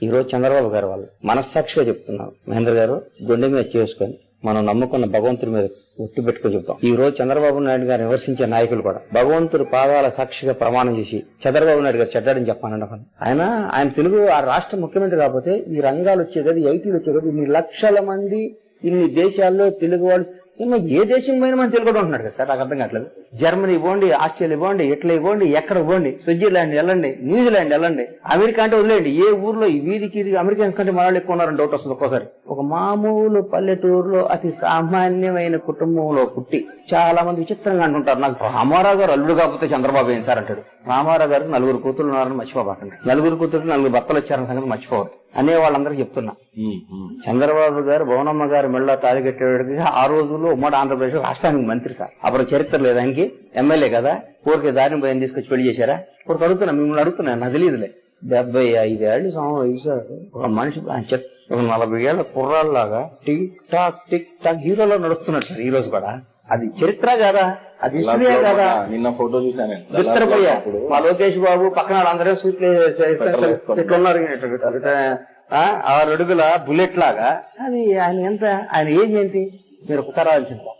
ఈ రోజు చంద్రబాబు గారు వాళ్ళు మనస్సాక్షిగా చెప్తున్నారు, మహేంద్ర గారు గుండె మీద చేసుకొని మనం నమ్ముకున్న భగవంతుడి మీద ఒట్టు పెట్టుకుని చెప్తాం. ఈ రోజు చంద్రబాబు నాయుడు గారు విమర్శించే నాయకులు కూడా భగవంతుడి పాదాల సాక్షిగా ప్రమాణం చేసి చంద్రబాబు నాయుడు గారు చెడ్డాడని చెప్పానండి. ఆయన తెలుగు ఆ రాష్ట్ర ముఖ్యమంత్రి కాకపోతే ఈ రంగాలు వచ్చే కదా, ఐటీలు వచ్చే కదా, ఇన్ని లక్షల మంది ఇన్ని దేశాల్లో తెలుగు వాళ్ళు ఏ దేశం పైన మనం తెలుగు ఉంటున్నాడు కదా సార్, నాకు అర్థం కావట్లేదు. జర్మనీ ఇవ్వండి, ఆస్ట్రేలియా ఇవ్వండి, ఇట్లా ఇవ్వండి, ఎక్కడ ఇవ్వండి, స్విట్జర్లాండ్ వెళ్ళండి, న్యూజిలాండ్ వెళ్ళండి, అమెరికా అంటే వదిలేండి, ఏ ఊర్లో వీధికి అమెరికన్స్ కంటే మనవాళ్ళు ఎక్కువ ఉన్నారని డౌట్ వస్తుంది ఒక్కోసారి. ఒక మామూలు పల్లెటూరులో అతి సామాన్యమైన కుటుంబంలో పుట్టి చాలా మంది విచిత్రంగా అంటుంటారు, నాకు రామారావు గారు అల్లుడు కాకపోతే చంద్రబాబు ఏం సార్ అంటాడు. రామారావు గారికి 4 కూతురు ఉన్నారని మర్చిపోబాకండి, 4 కూతురు 4 భర్తలు వచ్చారన్న సంగతి మర్చిపోవద్దు అనే వాళ్ళందరికీ చెప్తున్నా. చంద్రబాబు గారు భవనమ్మ గారు మెళ్ళ తాళిగట్టేవాడికి ఆ రోజుల్లో ఉమ్మడి ఆంధ్రప్రదేశ్ రాష్ట్రానికి మంత్రి సార్. అప్పుడు చరిత్ర లేదు ఆయనకి, ఎమ్మెల్యే కదా, ఊరికి దారిని భయం తీసుకొచ్చి పెళ్లి చేశారా? ఊరికి అడుగుతున్నా, మిమ్మల్ని అడుగుతున్నా, నాకు తెలియదులే. 75 ఏళ్ళు వయసు ఒక మనిషి 40 ఏళ్ల కుర్రాళ్ళలాగా టిక్ టాక్ టిక్ టాక్ హీరోలో నడుస్తున్నాడు సార్ ఈ రోజు కూడా. అది చరిత్ర కదా, అది హిస్టరీ కదా. నిన్న ఫోటో చూసాను, మా లోకేష్ బాబు పక్కన అందరూ సూట్లు ఇట్లున్నారు, 6 అడుగుల బుల్లెట్ లాగా. అది ఆయన ఎంత, ఆయన ఏజ్ ఏంటి మీరు ఒకసారి ఆలోచించారు.